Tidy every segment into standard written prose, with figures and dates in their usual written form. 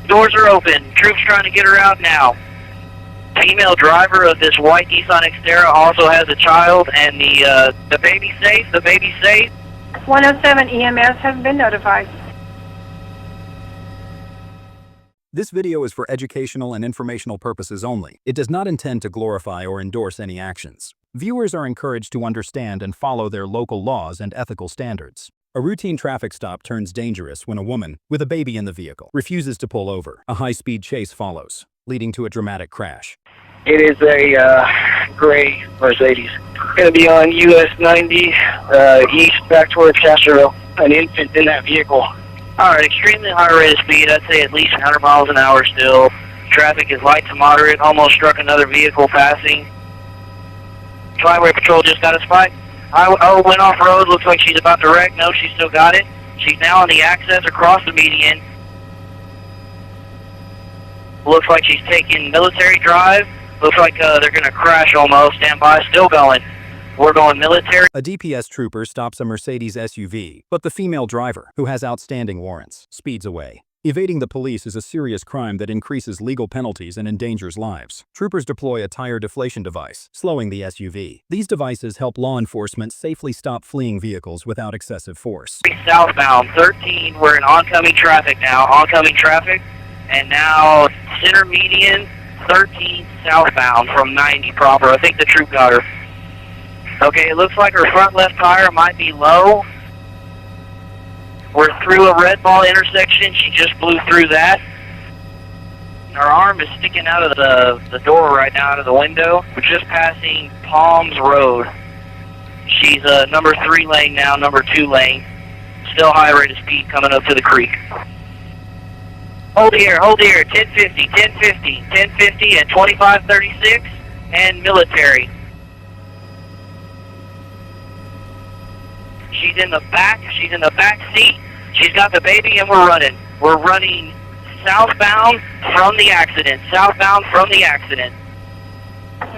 Doors are open. Troops trying to get her out now. Female driver of this white Nissan Xterra also has a child, and the baby's safe. The baby's safe. 107 EMS has been notified. This video is for educational and informational purposes only. It does not intend to glorify or endorse any actions. Viewers are encouraged to understand and follow their local laws and ethical standards. A routine traffic stop turns dangerous when a woman, with a baby in the vehicle, refuses to pull over. A high-speed chase follows, leading to a dramatic crash. It is a gray Mercedes. Going to be on US 90 east back towards Castroville. An infant in that vehicle. All right, extremely high rate of speed. I'd say at least 100 miles an hour still. Traffic is light to moderate. Almost struck another vehicle passing. Flyway Patrol just got a spike. Oh, went off road. Looks like she's about to wreck. No, she still got it. She's now on the access across the median. Looks like she's taking military drive. Looks like they're going to crash almost. Stand by. Still going. We're going military. A DPS trooper stops a Mercedes SUV, but the female driver, who has outstanding warrants, speeds away. Evading the police is a serious crime that increases legal penalties and endangers lives. Troopers deploy a tire deflation device, slowing the SUV. These devices help law enforcement safely stop fleeing vehicles without excessive force. Southbound 13, we're in oncoming traffic now. Oncoming traffic. And now center median 13 southbound from 90 proper. I think the troop got her. Okay, it looks like her front left tire might be low. We're through a red ball intersection. She just blew through that. Her arm is sticking out of the door right now, out of the window. We're just passing Palms Road. She's number 3 lane now, number 2 lane. Still high rate of speed coming up to the creek. Hold the air, 1050, 1050, 1050 and 2536 and military. She's in the back seat. She's got the baby and we're running. We're running southbound from the accident. Southbound from the accident.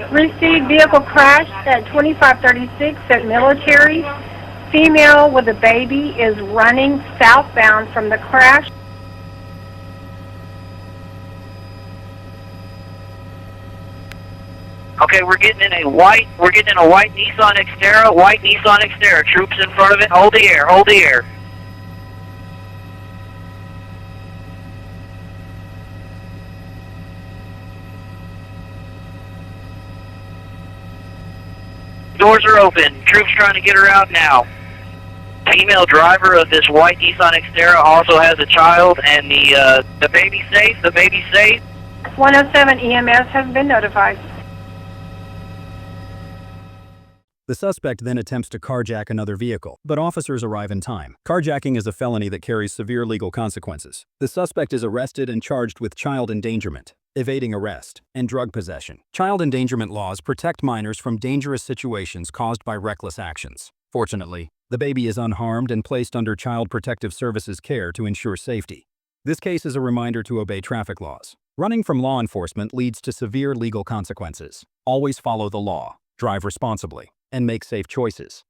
Received vehicle crash at 2536 at military. Female with a baby is running southbound from the crash. Okay, we're getting in a white Nissan Xterra, Troops in front of it. Hold the air. Doors are open. Troops trying to get her out now. Female driver of this white Nissan Xterra also has a child, and the baby's safe. The baby's safe. 107 EMS has been notified. The suspect then attempts to carjack another vehicle, but officers arrive in time. Carjacking is a felony that carries severe legal consequences. The suspect is arrested and charged with child endangerment, evading arrest, and drug possession. Child endangerment laws protect minors from dangerous situations caused by reckless actions. Fortunately, the baby is unharmed and placed under Child Protective Services care to ensure safety. This case is a reminder to obey traffic laws. Running from law enforcement leads to severe legal consequences. Always follow the law, drive responsibly, and make safe choices.